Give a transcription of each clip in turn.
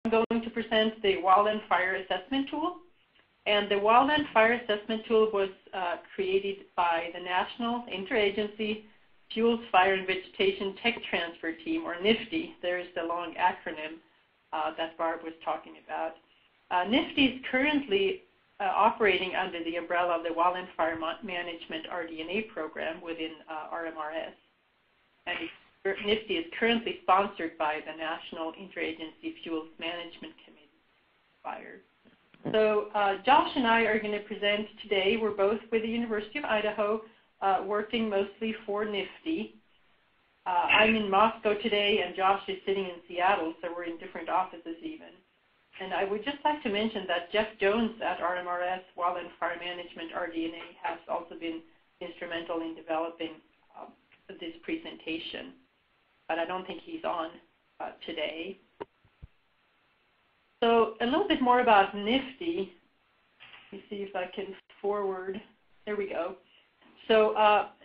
I'm going to present the Wildland Fire Assessment Tool. And the Wildland Fire Assessment Tool was created by the National Interagency Fuels, Fire, and Vegetation Tech Transfer Team, or NIFTY. There is the long acronym that Barb was talking about. NIFTY is currently operating under the umbrella of the Wildland Fire Management RDNA program within RMRS. And NIFTY is currently sponsored by the National Interagency Fuels Management Committee, FIRE. So Josh and I are going to present today. We're both with the University of Idaho, working mostly for NIFTY. I'm in Moscow today, and Josh is sitting in Seattle, so we're in different offices even. And I would just like to mention that Jeff Jones at RMRS, Wildland Fire Management RDNA, has also been instrumental in developing this presentation, but I don't think he's on today. So a little bit more about NIFTY. Let me see if I can forward. There we go. So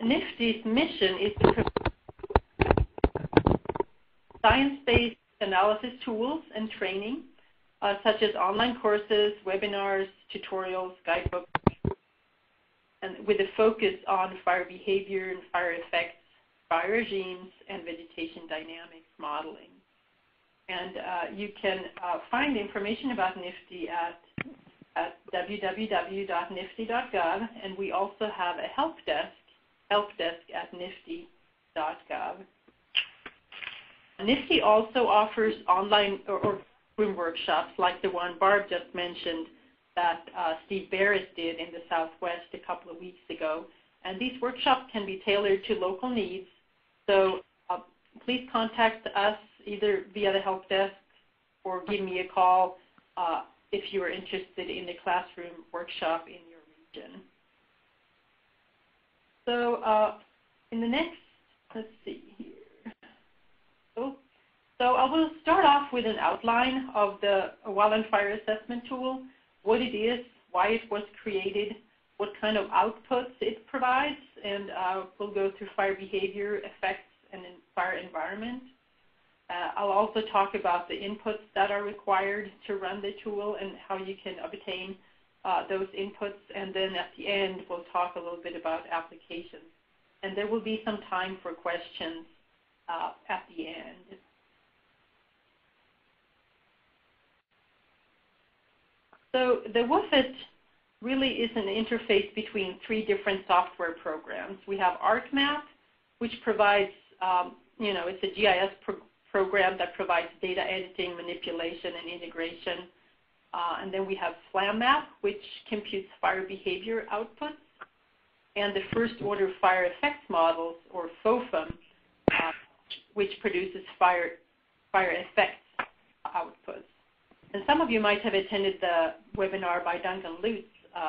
NIFTY's mission is to provide science-based analysis tools and training, such as online courses, webinars, tutorials, guidebooks, and with a focus on fire behavior and fire effects, fire regimes, and vegetation dynamics modeling. And you can find information about NIFTY at www.nifty.gov, and we also have a help desk at nifty.gov. NIFTY also offers online or room workshops like the one Barb just mentioned that Steve Barrett did in the Southwest a couple of weeks ago. And these workshops can be tailored to local needs. So please contact us either via the help desk or give me a call if you are interested in the classroom workshop in your region. So in the next, let's see here. So I will start off with an outline of the Wildland Fire Assessment Tool, what it is, why it was created, what kind of outputs it provides, and we'll go through fire behavior, effects, and fire environment. I'll also talk about the inputs that are required to run the tool and how you can obtain those inputs. And then at the end, we'll talk a little bit about applications. And there will be some time for questions at the end. So the WFAT really is an interface between three different software programs. We have ArcMap, which provides, it's a GIS program that provides data editing, manipulation, and integration. And then we have FlamMap, which computes fire behavior outputs, and the first order fire effects models, or FOFM, which produces fire effects outputs. And some of you might have attended the webinar by Duncan Lutz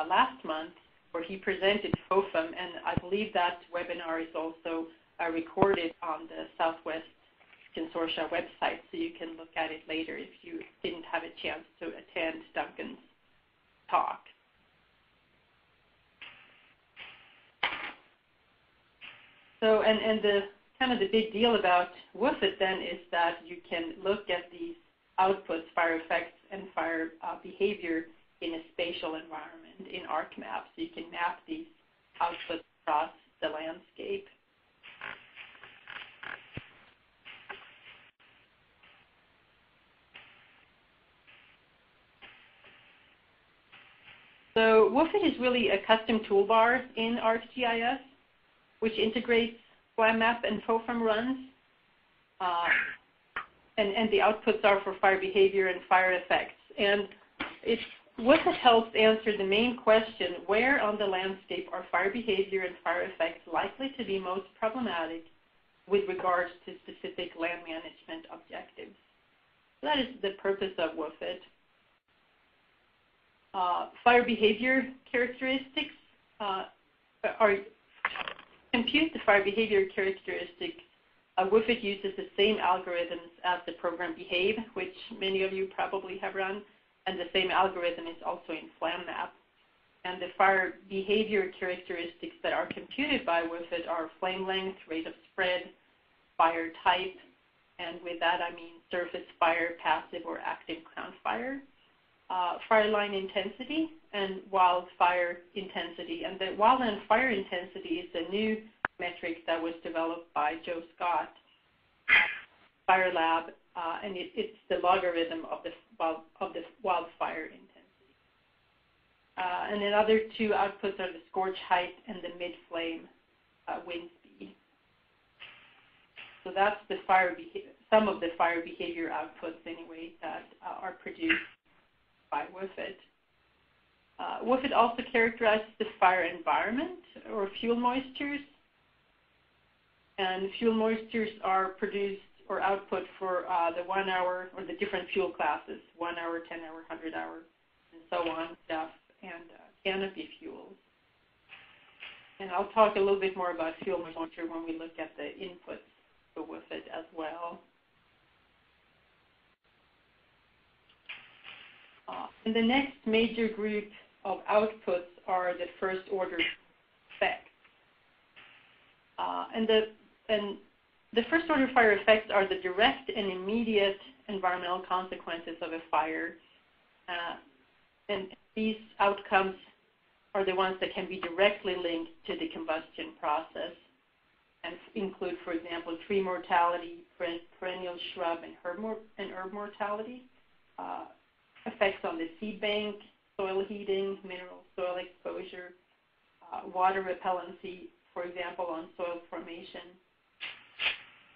last month, where he presented FOFM, and I believe that webinar is also recorded on the Southwest Consortia website, so you can look at it later if you didn't have a chance to attend Duncan's talk. So, and the kind of the big deal about WFAT then is that you can look at these outputs, fire effects, and fire behavior in a spatial environment in ArcMap, so you can map these outputs across the landscape. So WFAT is really a custom toolbar in ArcGIS, which integrates FlamMap and FOFM runs. And the outputs are for fire behavior and fire effects. And WFAT helps answer the main question, where on the landscape are fire behavior and fire effects likely to be most problematic with regards to specific land management objectives. So that is the purpose of WFAT. Fire behavior characteristics compute the fire behavior characteristics. WFAT uses the same algorithms as the program Behave, which many of you probably have run, and the same algorithm is also in FlamMap. And the fire behavior characteristics that are computed by WFAT are flame length, rate of spread, fire type, and with that I mean surface fire, passive or active fire, fire line intensity, and wildfire intensity. And the wildland fire intensity is a new metric that was developed by Joe Scott, Fire Lab, and it's the logarithm of the wildfire intensity. And then other two outputs are the scorch height and the mid-flame wind speed. So that's the some of the fire behavior outputs anyway that are produced by WFAT. WFAT also characterizes the fire environment or fuel moistures. And fuel moistures are produced or output for the 1 hour or the different fuel classes, 1 hour, 10 hour, 100 hour, and so on, stuff, and canopy fuels. And I'll talk a little bit more about fuel moisture when we look at the inputs to WFAT as well. And the next major group of outputs are the first order effects. And the first order fire effects are the direct and immediate environmental consequences of a fire. And these outcomes are the ones that can be directly linked to the combustion process and include, for example, tree mortality, perennial shrub and herb mortality, effects on the seed bank, soil heating, mineral soil exposure, water repellency, for example, on soil formation,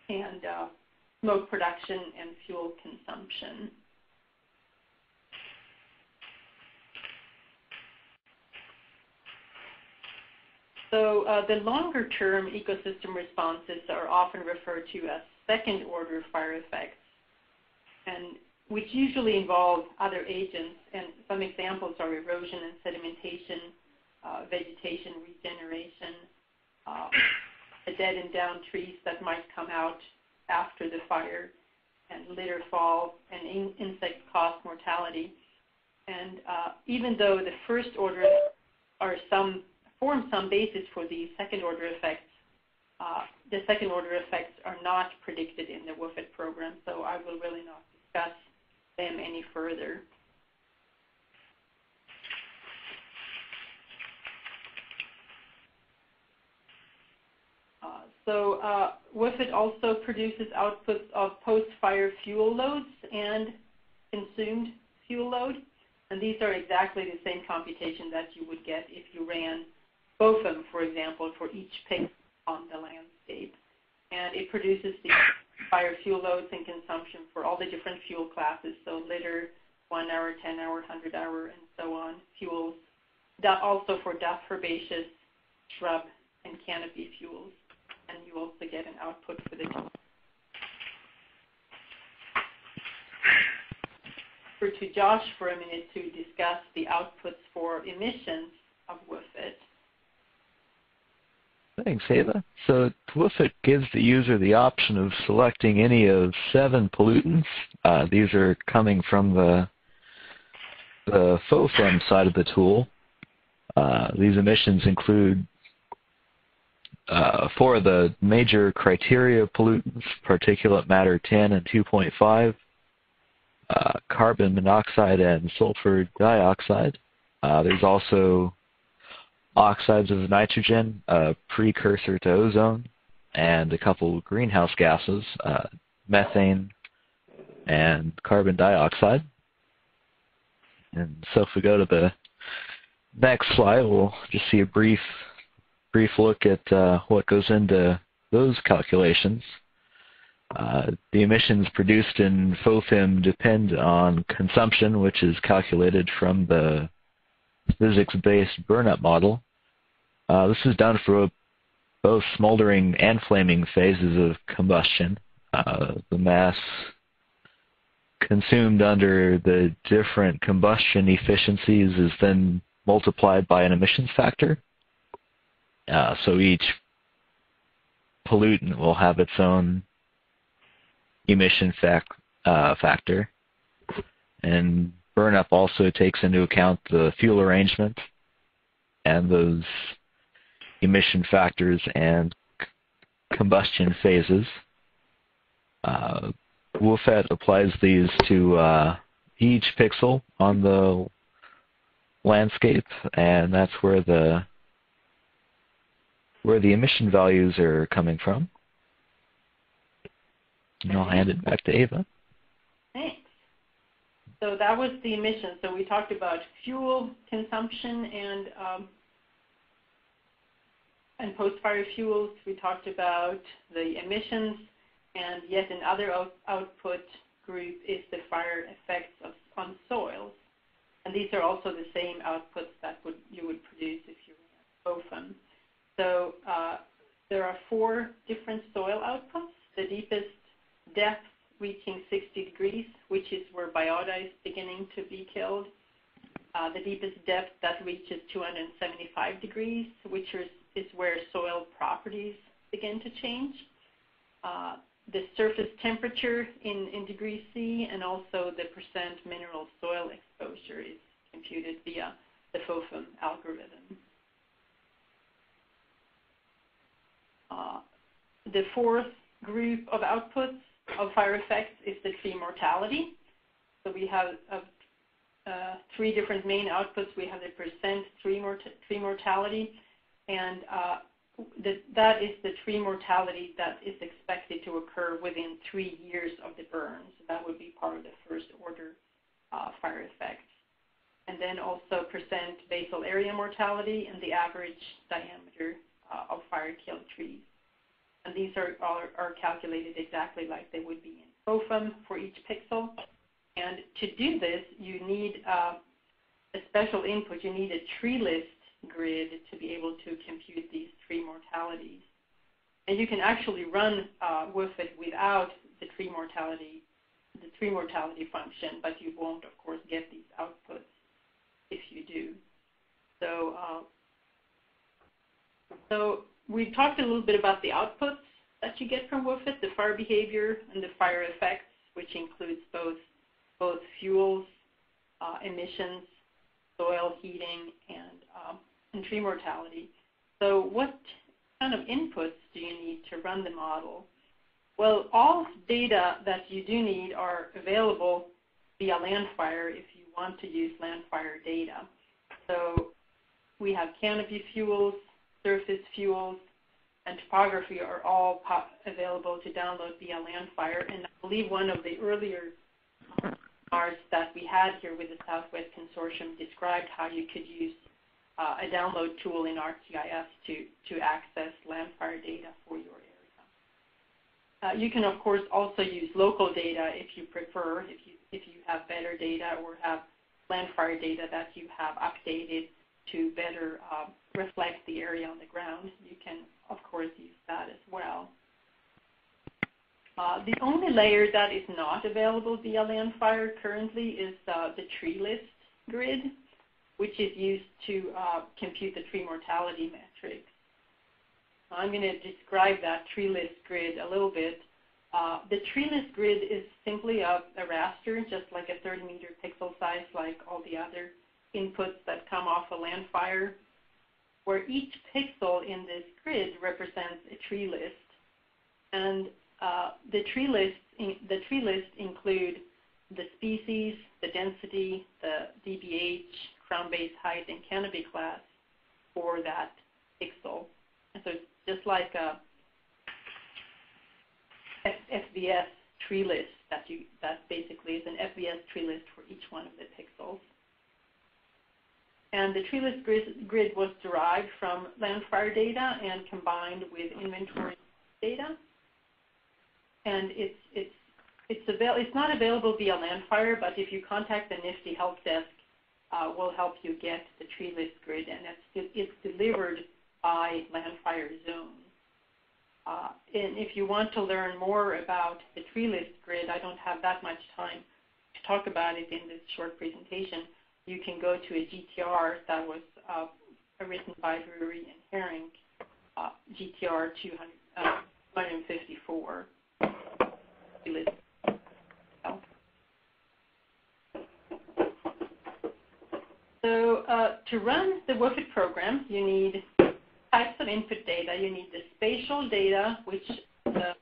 and smoke production and fuel consumption. So the longer-term ecosystem responses are often referred to as second-order fire effects, and which usually involve other agents. And some examples are erosion and sedimentation, vegetation regeneration, the dead and down trees that might come out after the fire, and litter fall, and insect-caused mortality. And even though the first order form some basis for the second order effects, the second order effects are not predicted in the WFAT program, so I will really not discuss them any further. WFAT also produces outputs of post-fire fuel loads and consumed fuel load, and these are exactly the same computation that you would get if you ran both of them, for example, for each pixel on the landscape. And it produces the fire fuel loads and consumption for all the different fuel classes, so litter, 1 hour, 10 hour, 100 hour, and so on, fuels. That also for duff, herbaceous, shrub, and canopy fuels. And you also get an output for the two. Over to Josh for a minute to discuss the outputs for emissions of WFAT. Thanks, Ava. So WFAT gives the user the option of selecting any of 7 pollutants. These are coming from the FOFM side of the tool. These emissions include 4 of the major criteria pollutants: particulate matter 10 and 2.5, carbon monoxide and sulfur dioxide. There's also oxides of nitrogen, a precursor to ozone, and a couple greenhouse gases, methane and carbon dioxide. And so if we go to the next slide, we'll just see a brief look at what goes into those calculations. The emissions produced in FOFM depend on consumption, which is calculated from the physics-based burnup model. This is done for both smoldering and flaming phases of combustion. The mass consumed under the different combustion efficiencies is then multiplied by an emissions factor. So each pollutant will have its own emission factor. And burnup also takes into account the fuel arrangement and those emission factors and combustion phases. WFAT applies these to each pixel on the landscape, and that's where the emission values are coming from. And I'll hand it back to Ava. Thanks. So that was the emissions. So we talked about fuel consumption and post-fire fuels. We talked about the emissions, and yet another output group is the fire effects on soils. And these are also the same outputs that you would produce if you were at BOFM. So there are 4 different soil outputs. The deepest depth reaching 60 degrees, which is where biota is beginning to be killed. The deepest depth that reaches 275 degrees, which is where soil properties begin to change. The surface temperature in degrees C, and also the percent mineral soil exposure is computed via the FOFM algorithm. The 4th group of outputs of fire effects is the tree mortality. So we have 3 different main outputs. We have the percent tree mortality, and that is the tree mortality that is expected to occur within 3 years of the burn. So that would be part of the first order fire effects. And then also percent basal area mortality and the average diameter of fire-killed trees. And these are calculated exactly like they would be in FOFM for each pixel. And to do this, you need a special input. You need a Treeless grid to be able to compute these tree mortalities. And you can actually run WFAT without the tree mortality function, but you won't, of course, get these outputs if you do. So we talked a little bit about the outputs that you get from WFAT, the fire behavior and the fire effects, which includes both fuels, emissions, soil heating, and tree mortality. So what kind of inputs do you need to run the model? Well, all data that you do need are available via Landfire if you want to use Landfire data. So we have canopy fuels, surface fuels, and topography are all available to download via Landfire. And I believe one of the earlier webinars that we had here with the Southwest Consortium described how you could use a download tool in ArcGIS to access Landfire data for your area. You can, of course, also use local data if you prefer, if you have better data or have Landfire data that you have updated to better reflect the area on the ground. You can, of course, use that as well. The only layer that is not available via Landfire currently is the Treeless grid, which is used to compute the tree mortality metrics. I'm going to describe that Treeless grid a little bit. The Treeless grid is simply a raster, just like a 30-meter pixel size, like all the other inputs that come off a Landfire, where each pixel in this grid represents a tree list. And the tree list include the species, the density, the dBH, crown base height, and canopy class for that pixel. And so it's just like a FBS tree list that basically is an FBS tree list for each one of the pixels. And the Treeless grid was derived from Landfire data and combined with inventory data. And it's not available via Landfire, but if you contact the NIFTY help desk, we'll help you get the Treeless grid, and it's delivered by Landfire Zone. And if you want to learn more about the Treeless grid, I don't have that much time to talk about it in this short presentation. You can go to a GTR that was written by Drury and Herring, GTR 254. So to run the WFAT program, you need types of input data. You need the spatial data, which the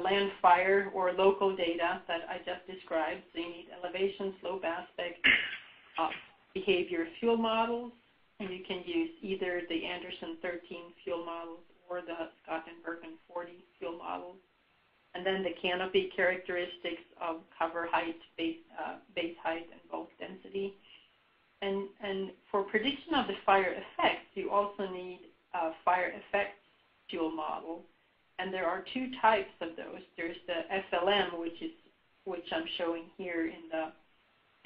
land fire or local data that I just described. So you need elevation, slope aspect, behavior fuel models, and you can use either the Anderson 13 fuel models or the Scott and Bergen 40 fuel models. And then the canopy characteristics of cover height, base height, and bulk density. And for prediction of the fire effects, you also need a fire effects fuel model. And there are two types of those. There's the FLM, which I'm showing here in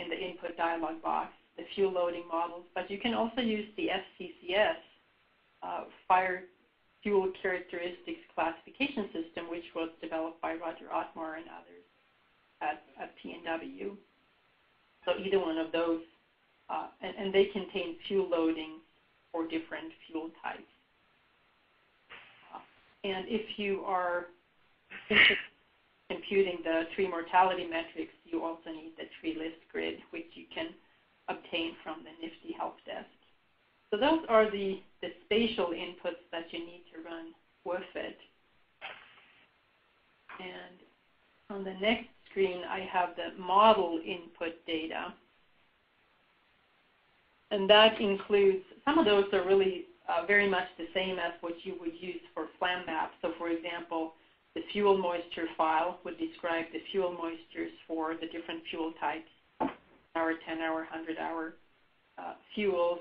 the input dialog box, the fuel loading models. But you can also use the FCCS, Fire Fuel Characteristics Classification System, which was developed by Roger Ottmar and others at P&W. So either one of those, and they contain fuel loading for different fuel types. And if you are computing the tree mortality metrics, you also need the Treeless grid, which you can obtain from the NIFTY help desk. So those are the spatial inputs that you need to run WFAT. And on the next screen, I have the model input data. And that includes, some of those are really very much the same as what you would use for FLAM map. So for example, the fuel moisture file would describe the fuel moistures for the different fuel types, hour, 10-hour, 100-hour fuels.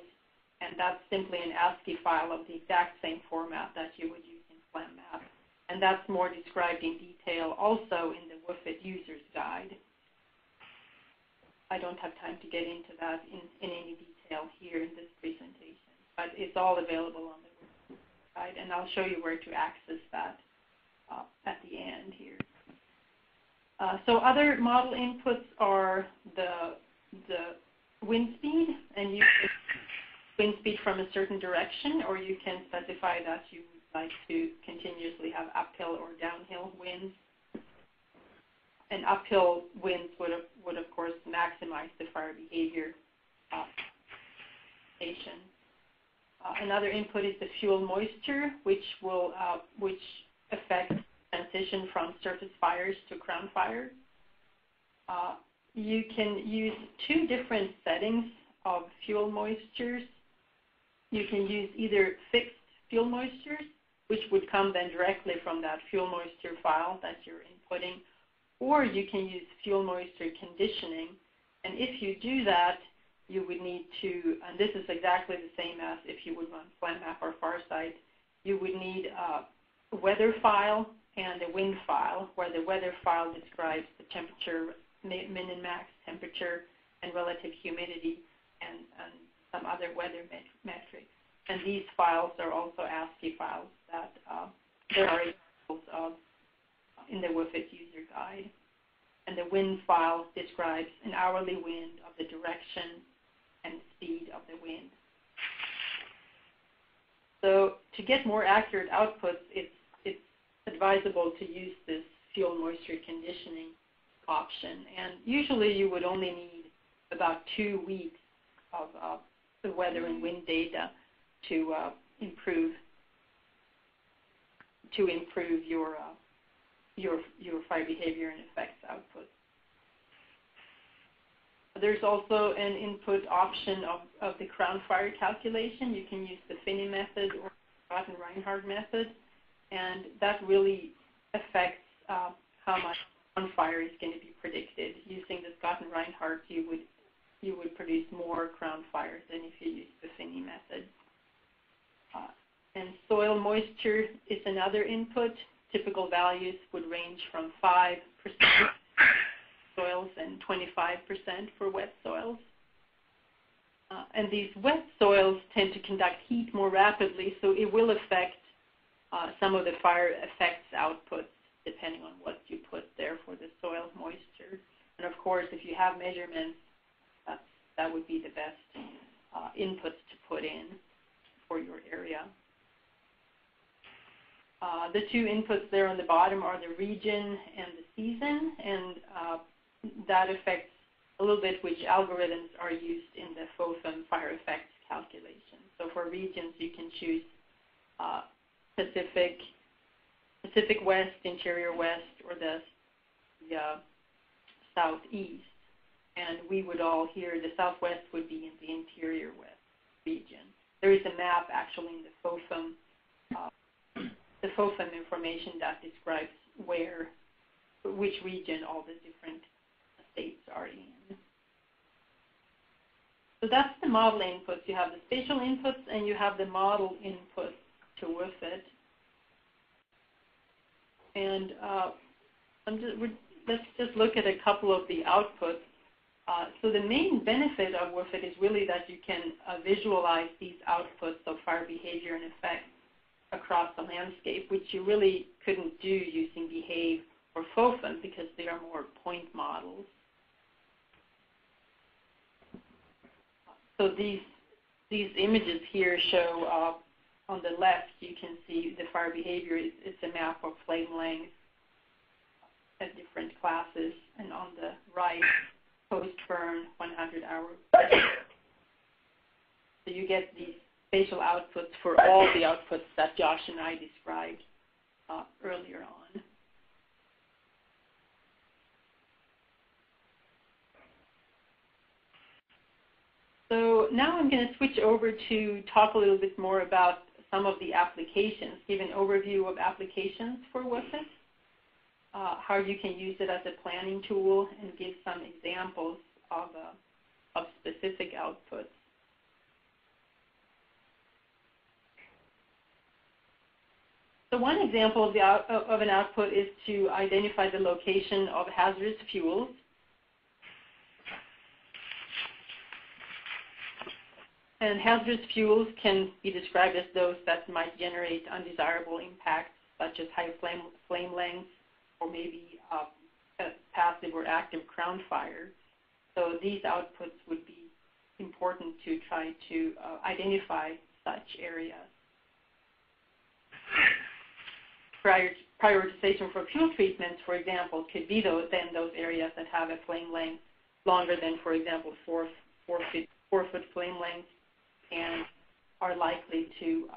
And that's simply an ASCII file of the exact same format that you would use in FLAM map. And that's more described in detail also in the WFAT user's guide. I don't have time to get into that in any detail here in this presentation, but it's all available on the WFAT guide, and I'll show you where to access that at the end here. So other model inputs are the wind speed, and you can wind speed from a certain direction, or you can specify that you would like to continuously have uphill or downhill winds. And uphill winds would of course maximize the fire behavior station. Another input is the fuel moisture, which affects transition from surface fires to crown fires. You can use two different settings of fuel moistures. You can use either fixed fuel moistures, which would come then directly from that fuel moisture file that you're inputting, or you can use fuel moisture conditioning. And if you do that, you would need to, and this is exactly the same as if you would run FLAM-map or Farsight, you would need a weather file and a wind file, where the weather file describes the temperature, min and max temperature, and relative humidity, and some other weather metrics. And these files are also ASCII files that there are examples of in the WFAT user guide. And the wind file describes an hourly wind of the direction and speed of the wind. So to get more accurate outputs, it's advisable to use this fuel moisture conditioning option. And usually you would only need about 2 weeks of the weather and wind data to improve your fire behavior and effects output. There's also an input option of the crown fire calculation. You can use the Finney method or Scott and Reinhardt method, and that really affects how much crown fire is going to be predicted. Using the Scott and Reinhardt, you would produce more crown fires than if you use the Finney method. And soil moisture is another input. Typical values would range from 5% soils and 25% for wet soils. And these wet soils tend to conduct heat more rapidly, so it will affect some of the fire effects outputs depending on what you put there for the soil moisture. And of course, if you have measurements, that would be the best inputs to put in for your area. The two inputs there on the bottom are the region and the season, and that affects a little bit which algorithms are used in the FOFM fire effects calculation. So for regions, you can choose specific Pacific West, Interior West, or the Southeast. And we would all here, the Southwest would be in the Interior West region. There is a map actually in the FOFM information that describes which region all the different states are in. So that's the model inputs. You have the spatial inputs and you have the model inputs to WFAT. And let's just look at a couple of the outputs. So the main benefit of WFAT is really that you can visualize these outputs of fire behavior and effects across the landscape, which you really couldn't do using Behave or FOFM because they are more point models. So these images here show, on the left, you can see the fire behavior. It's a map of flame length at different classes, and on the right, post-burn 100 hours. So you get these spatial outputs for all the outputs that Josh and I described earlier on. So now I'm going to switch over to talk a little bit more about some of the applications, give an overview of applications for WFAT, how you can use it as a planning tool, and give some examples of specific outputs. So one example of an output is to identify the location of hazardous fuels. And hazardous fuels can be described as those that might generate undesirable impacts, such as high flame lengths, or maybe passive or active crown fire. So these outputs would be important to try to identify such areas. Prioritization for fuel treatments, for example, could be those areas that have a flame length longer than, for example, 4 foot flame length, and are likely to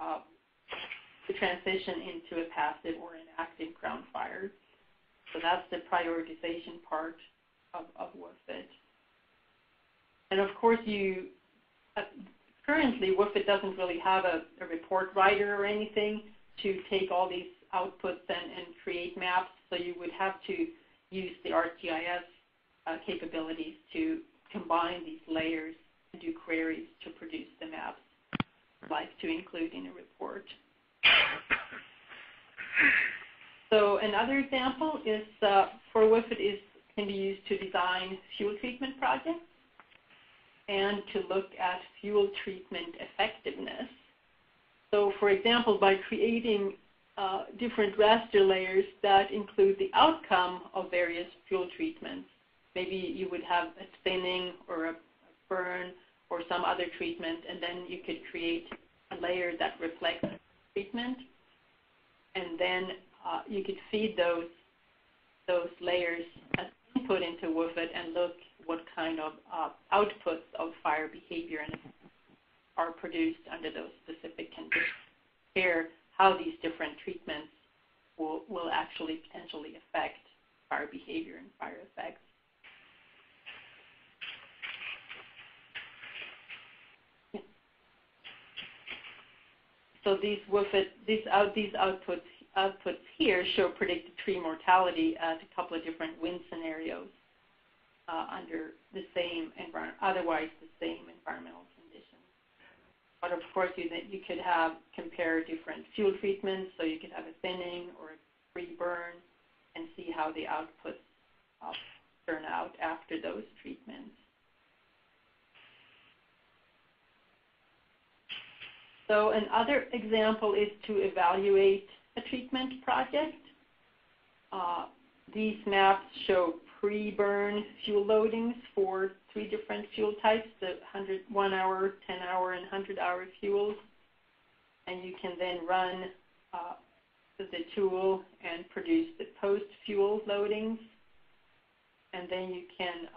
transition into a passive or an active ground fire. So that's the prioritization part of WFAT. And of course, currently WFAT doesn't really have a report writer or anything to take all these outputs and create maps. So you would have to use the ArcGIS capabilities to combine these layers and do queries to produce the maps, like to include in a report. So another example is for WFAT can be used to design fuel treatment projects and to look at fuel treatment effectiveness. So for example, by creating different raster layers that include the outcome of various fuel treatments, maybe you would have a thinning or a burn or some other treatment, and then you could create a layer that reflects treatment, and then you could feed those layers as input into WFAT and look what kind of outputs of fire behavior are produced under those specific conditions. Compare how these different treatments will actually potentially affect fire behavior and fire effects. So these outputs here show predicted tree mortality at a couple of different wind scenarios under the same otherwise the same environmental conditions. But of course, you could compare different fuel treatments, so you could have a thinning or a free burn, and see how the outputs turn out after those treatments. So another example is to evaluate a treatment project. These maps show pre-burn fuel loadings for 3 different fuel types, the 1 hour, 10 hour, and 100-hour fuels. And you can then run the tool and produce the post-fuel loadings. And then you can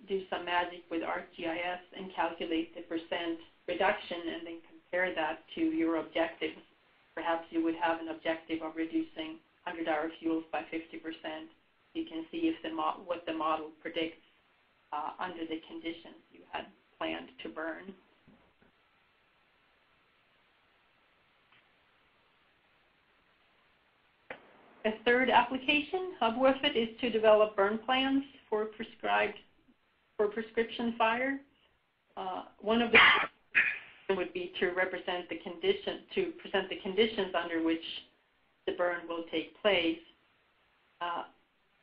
do some magic with ArcGIS and calculate the % reduction and then compare that to your objectives. Perhaps you would have an objective of reducing 100-hour fuels by 50%. You can see if what the model predicts under the conditions you had planned to burn. A third application of WFAT is to develop burn plans for prescription fire. One of the would be to present the conditions under which the burn will take place,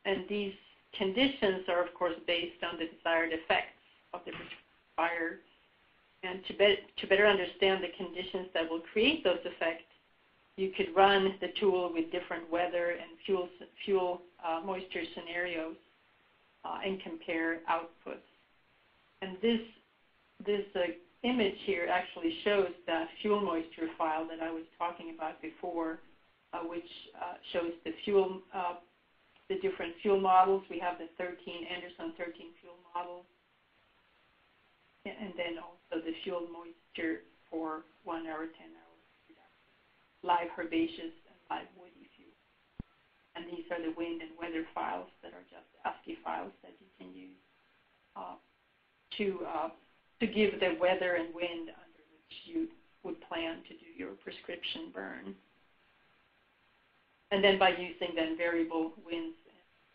and these conditions are, of course, based on the desired effects of the fire. And to better understand the conditions that will create those effects, you could run the tool with different weather and fuel moisture scenarios and compare outputs. And this image here actually shows that fuel moisture file that I was talking about before, which shows the different fuel models. We have the Anderson 13 fuel model, and then also the fuel moisture for 1 hour, 10 hours, live herbaceous and live woody fuel. And these are the wind and weather files that are just ASCII files that you can use to give the weather and wind under which you would plan to do your prescription burn. And then by using then variable winds,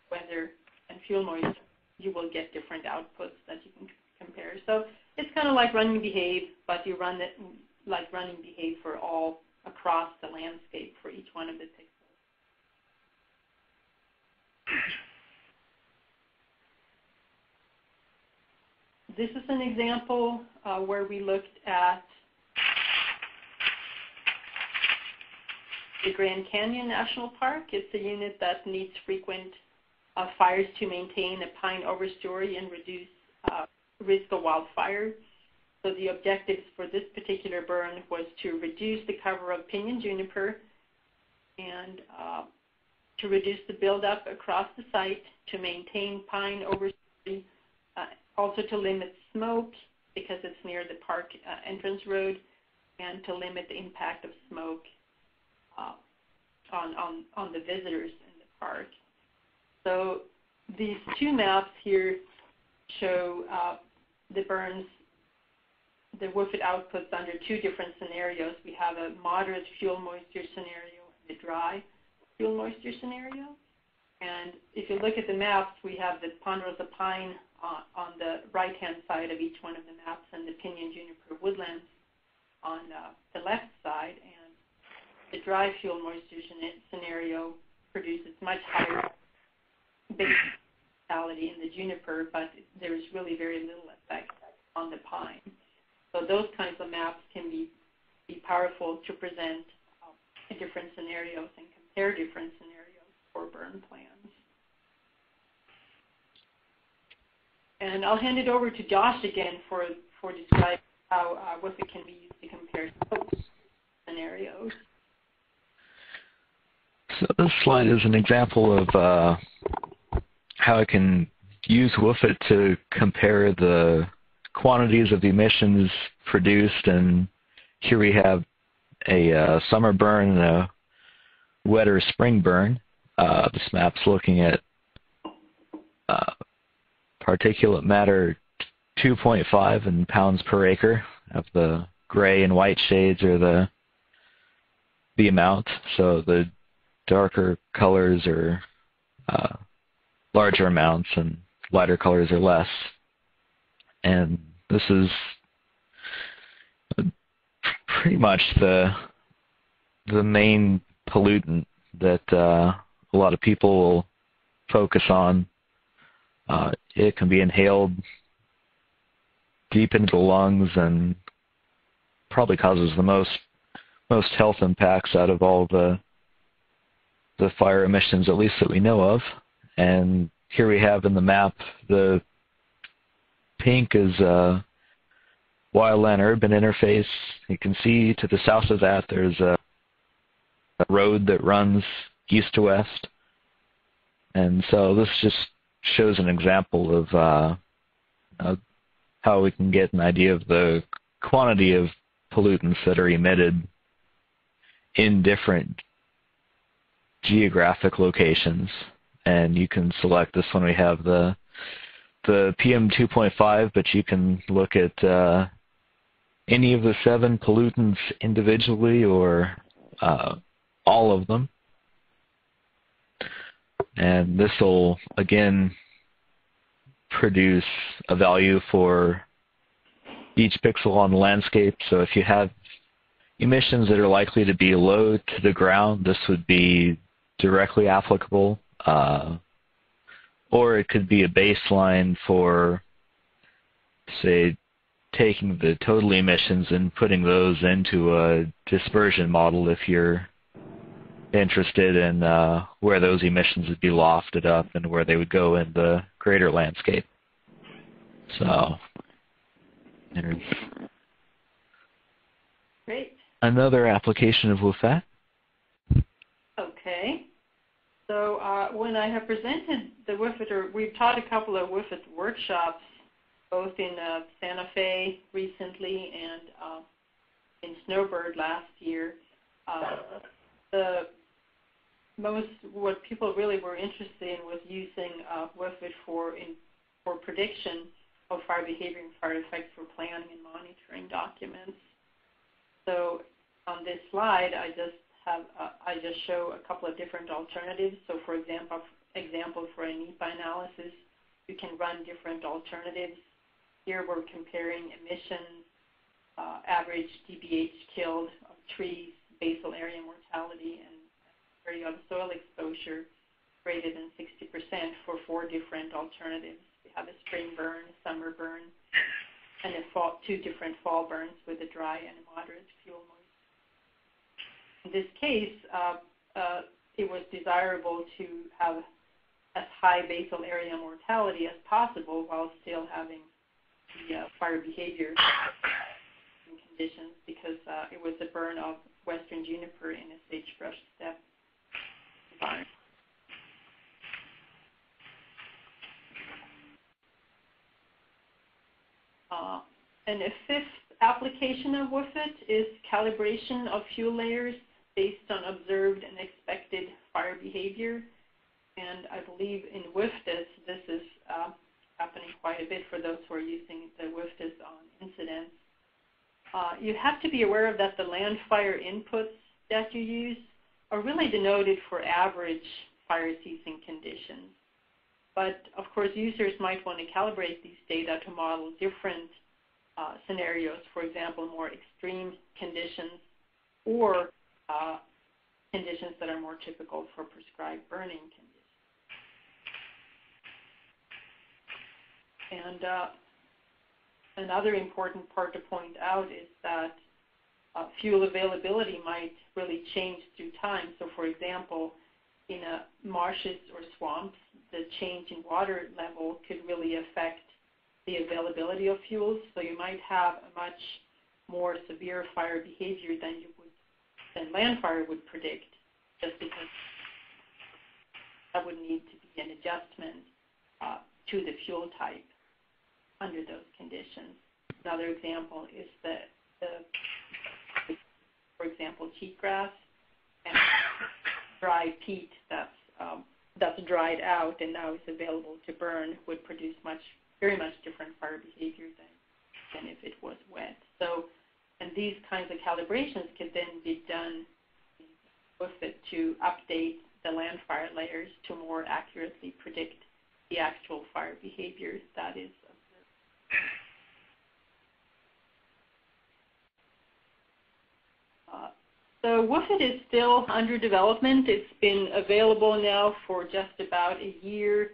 weather, and fuel moisture, you will get different outputs that you can compare. So it's kind of like running behave, but you run it like running behave for all across the landscape for each one of the pixels. This is an example where we looked at the Grand Canyon National Park. It's a unit that needs frequent fires to maintain a pine overstory and reduce risk of wildfire. So the objectives for this particular burn was to reduce the cover of pinyon juniper and to reduce the buildup across the site, to maintain pine overstory, also to limit smoke because it's near the park entrance road, and to limit the impact of smoke on the visitors in the park. So these two maps here show the burns, the WFAT outputs under two different scenarios. We have a moderate fuel moisture scenario and a dry fuel moisture scenario. And if you look at the maps, we have the ponderosa pine on the right-hand side of each one of the maps and the pinyon juniper woodlands on the left side. And the dry fuel moisture scenario produces much higher base mortality in the juniper, but there is really very little effect on the pine. So those kinds of maps can be powerful to present different scenarios and compare different scenarios for burn plans. And I'll hand it over to Josh again for describing how WFAT can be used to compare those scenarios. So this slide is an example of how I can use WFAT to compare the quantities of emissions produced, and here we have a summer burn and a wetter spring burn. This map's looking at particulate matter 2.5 in pounds per acre. Of the gray and white shades are the amount, so the darker colors are larger amounts and lighter colors are less. And this is pretty much the main pollutant that a lot of people will focus on. It can be inhaled deep into the lungs and probably causes the most health impacts out of all the fire emissions, at least that we know of. And here we have in the map, the pink is Wildland urban interface. You can see to the south of that there's a road that runs east to west. And so this just shows an example of how we can get an idea of the quantity of pollutants that are emitted in different geographic locations, and you can select this one. We have the PM 2.5, but you can look at any of the 7 pollutants individually or all of them. And this will, again, produce a value for each pixel on the landscape. So if you have emissions that are likely to be low to the ground, this would be directly applicable. Or it could be a baseline for, say, taking the total emissions and putting those into a dispersion model if you're interested in where those emissions would be lofted up and where they would go in the greater landscape. So there's great. Another application of WFAT. Okay. So when I have presented the WFAT, or we've taught a couple of WFAT workshops, both in Santa Fe recently and in Snowbird last year, what people really were interested in was using WFAT for prediction of fire behavior and fire effects for planning and monitoring documents. So on this slide, I just show a couple of different alternatives. So for example, for a NEPA analysis, you can run different alternatives. Here we're comparing emissions, average dBH killed of trees, basal area mortality, and area of soil exposure greater than 60% for 4 different alternatives. We have a spring burn, a summer burn, and 2 different fall burns with a dry and a moderate fuel moisture. In this case, it was desirable to have as high basal area mortality as possible while still having the fire behavior conditions, because it was a burn of western juniper in a sagebrush steppe environment. And a 5th application of WFAT is calibration of fuel layers based on observed and expected fire behavior. And I believe in WFDIS, this is happening quite a bit for those who are using the WFDIS on incidents. You have to be aware of that the Landfire inputs that you use are really denoted for average fire season conditions. But of course, users might want to calibrate these data to model different scenarios, for example, more extreme conditions or conditions that are more typical for prescribed burning conditions. And another important part to point out is that fuel availability might really change through time. So for example, in marshes or swamps, the change in water level could really affect the availability of fuels. So you might have a much more severe fire behavior than Landfire would predict, just because that would need to be an adjustment to the fuel type under those conditions. Another example is for example, cheatgrass and dry peat that's dried out and now is available to burn would produce very much different fire behavior than if it was wet. So, and these kinds of calibrations could then be done with it to update the Landfire layers to more accurately predict the actual fire behavior that is observed. So WFAT is still under development. It's been available now for just about a year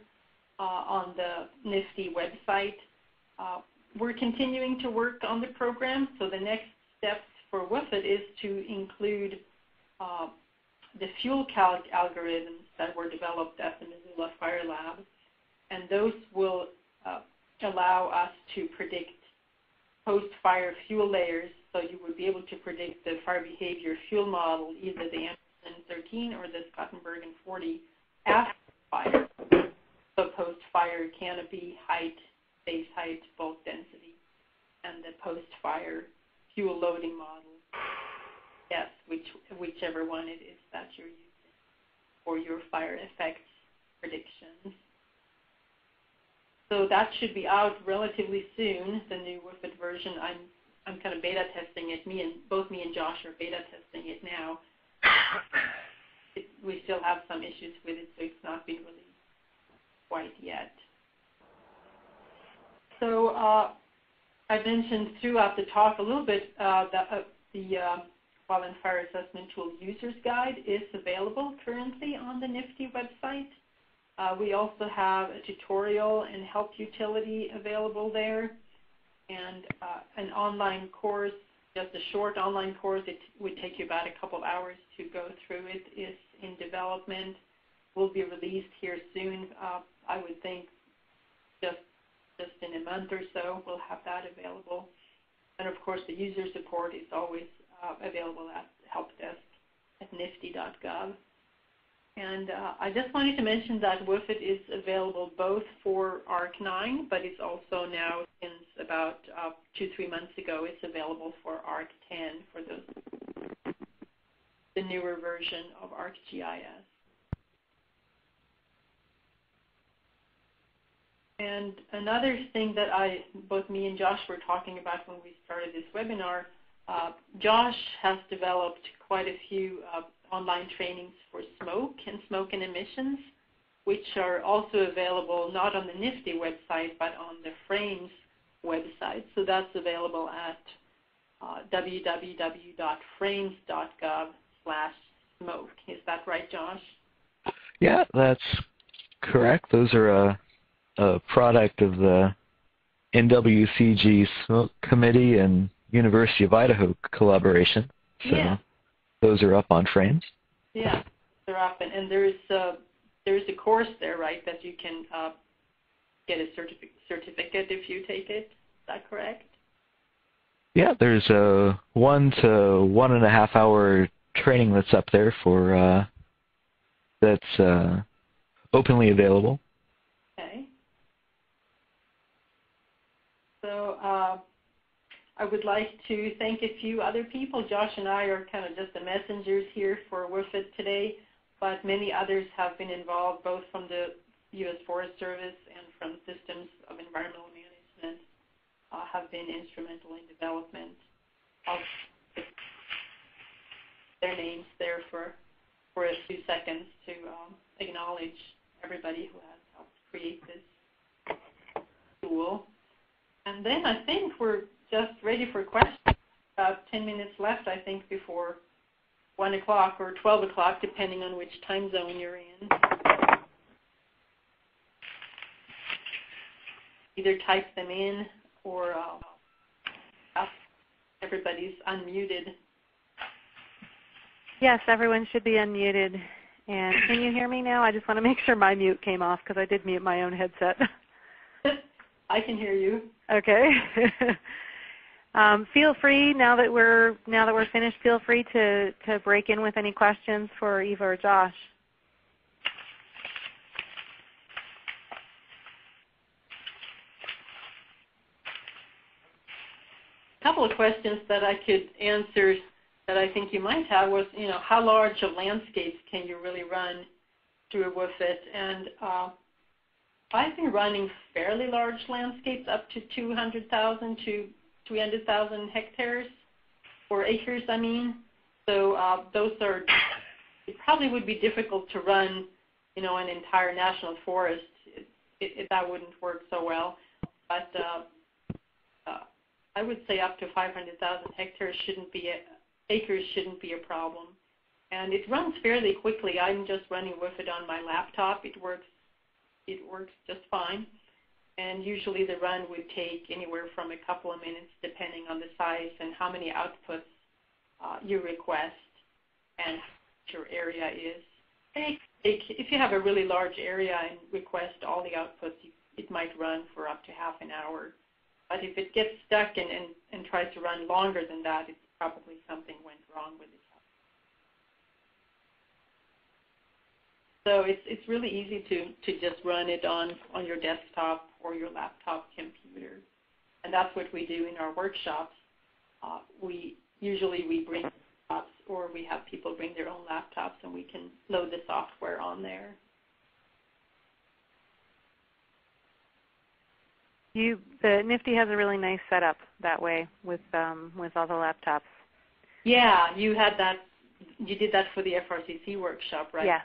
on the NIST website. We're continuing to work on the program, so the next steps for WFAT is to include the fuel calc algorithms that were developed at the Missoula Fire Lab, and those will allow us to predict post-fire fuel layers. So you would be able to predict the fire behavior fuel model, either the Anderson 13 or the Scottenberg 40 after fire. So post-fire canopy, height, base height, bulk density, and the post-fire fuel loading model. Yes, whichever one it is that you're using. for your fire effects predictions. So that should be out relatively soon, the new WFAT version. I'm kind of beta testing it. Both me and Josh are beta testing it now. We still have some issues with it, so it's not been released quite yet. So I mentioned throughout the talk a little bit that the Wildland Fire Assessment Tool User's Guide is available currently on the NIFTY website. We also have a tutorial and help utility available there, and an online course, just a short online course. It would take you about a couple of hours to go through it. Is in development. Will be released here soon. I would think just in a month or so we'll have that available. And of course the user support is always available at help desk at nifty.gov. And I just wanted to mention that WFAT is available both for ARC9, but it's also now, since about 2-3 months ago, it's available for ARC10 for the newer version of ArcGIS. And another thing that both me and Josh were talking about when we started this webinar, Josh has developed quite a few online trainings for smoke and emissions, which are also available not on the NIFTY website, but on the FRAMES website. So that's available at www.frames.gov/smoke. Is that right, Josh? Yeah, that's correct. Those are a product of the NWCG Smoke Committee and University of Idaho collaboration. So yeah. Those are up on Frames. Yeah, they're up, and there's a course there, right, that you can get a certificate if you take it. Is that correct? Yeah, there's a 1 to 1.5 hour training that's up there for that's openly available. Okay. So I would like to thank a few other people. Josh and I are kind of just the messengers here for WFAT today, but many others have been involved, both from the U.S. Forest Service and from Systems of Environmental Management, have been instrumental in development. I'll put their names there for a few seconds to acknowledge everybody who has helped create this tool. And then I think we're just ready for questions. About 10 minutes left, I think, before 1 o'clock or 12 o'clock, depending on which time zone you're in. Either type them in or everybody's unmuted. Yes, everyone should be unmuted. And can you hear me now? I just want to make sure my mute came off because I did mute my own headset. I can hear you. Okay. Feel free, now that we're finished, feel free to break in with any questions for Eva or Josh. A couple of questions that I could answer that I think you might have was, how large of landscapes can you really run through a WFAT? And I've been running fairly large landscapes up to 200,000 to 300,000 hectares, or acres, I mean. So those are, it probably would be difficult to run, an entire national forest. That wouldn't work so well. But I would say up to 500,000 hectares acres shouldn't be a problem. And it runs fairly quickly. I'm just running WFAT on my laptop. It works just fine. And usually the run would take anywhere from a couple of minutes, depending on the size and how many outputs you request and what your area is. And if you have a really large area and request all the outputs, it might run for up to half an hour. But if it gets stuck and tries to run longer than that, it's probably something went wrong with it. So it's really easy to just run it on your desktop or your laptop computer. And that's what we do in our workshops. We bring laptops, or we have people bring their own laptops and we can load the software on there. The NIFTY has a really nice setup that way with all the laptops. Yeah, you had that. You did that for the FRCC workshop, right? Yes.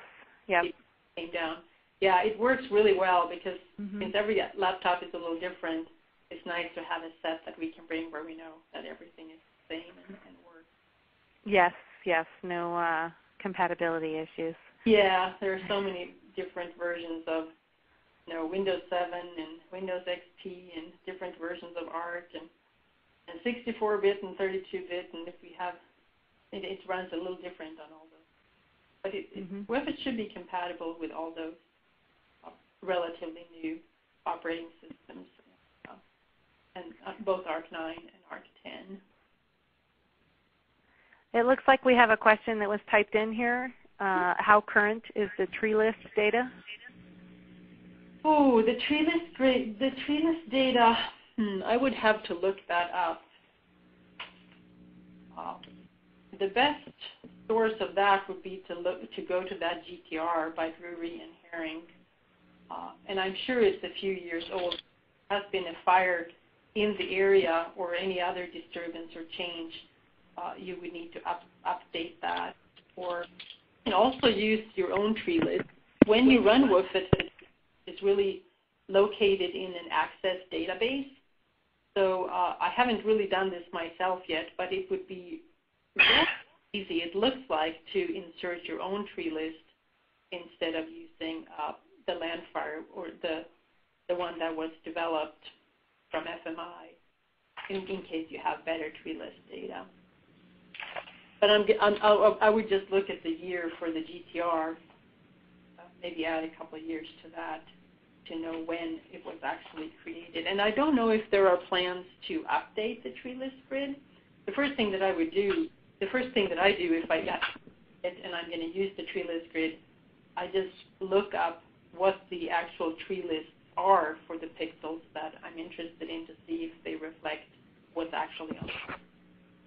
Yep. It came down. Yeah, it works really well because since every laptop is a little different, it's nice to have a set that we can bring where we know that everything is the same and works. Yes. Yes. No compatibility issues. Yeah, there are so many different versions of Windows 7 and Windows XP and different versions of ART and 64-bit and 32-bit, and if we have, it runs a little different on all those. But WFAT should be compatible with all those relatively new operating systems, and both ARC9 and ARC10. It looks like we have a question that was typed in here. How current is the Treeless data? Oh, the Treeless data, I would have to look that up. The best source of that would be to go to that GTR by Drury and Herring. And I'm sure it's a few years old. There has been a fire in the area or any other disturbance or change. You would need to update that. Or and also use your own Treeless. When you run WFAT, it's really located in an Access database. So I haven't really done this myself yet, but it would be very easy, it looks like, to insert your own tree list instead of using the Landfire or the one that was developed from FMI in case you have better tree list data. But I would just look at the year for the GTR, maybe add a couple of years to that to know when it was actually created. And I don't know if there are plans to update the tree list grid. The first thing that I do if I get it and I'm going to use the tree list grid, I just look up what the actual tree lists are for the pixels that I'm interested in to see if they reflect what's actually on it.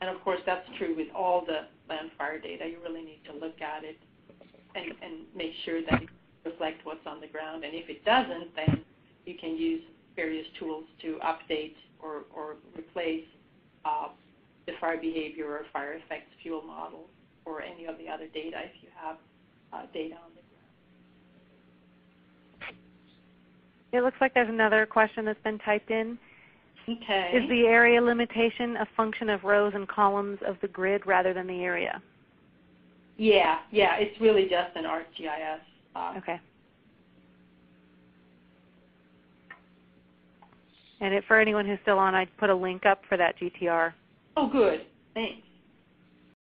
And of course, that's true with all the Landfire data. You really need to look at it and make sure that it reflects what's on the ground. And if it doesn't, then you can use various tools to update or replace the fire behavior or fire effects fuel model or any of the other data if you have data on the ground. It looks like there's another question that's been typed in. Okay. Is the area limitation a function of rows and columns of the grid rather than the area? Yeah, it's really just an ArcGIS. Okay. And for anyone who's still on, I'd put a link up for that GTR. Oh, good. Thanks.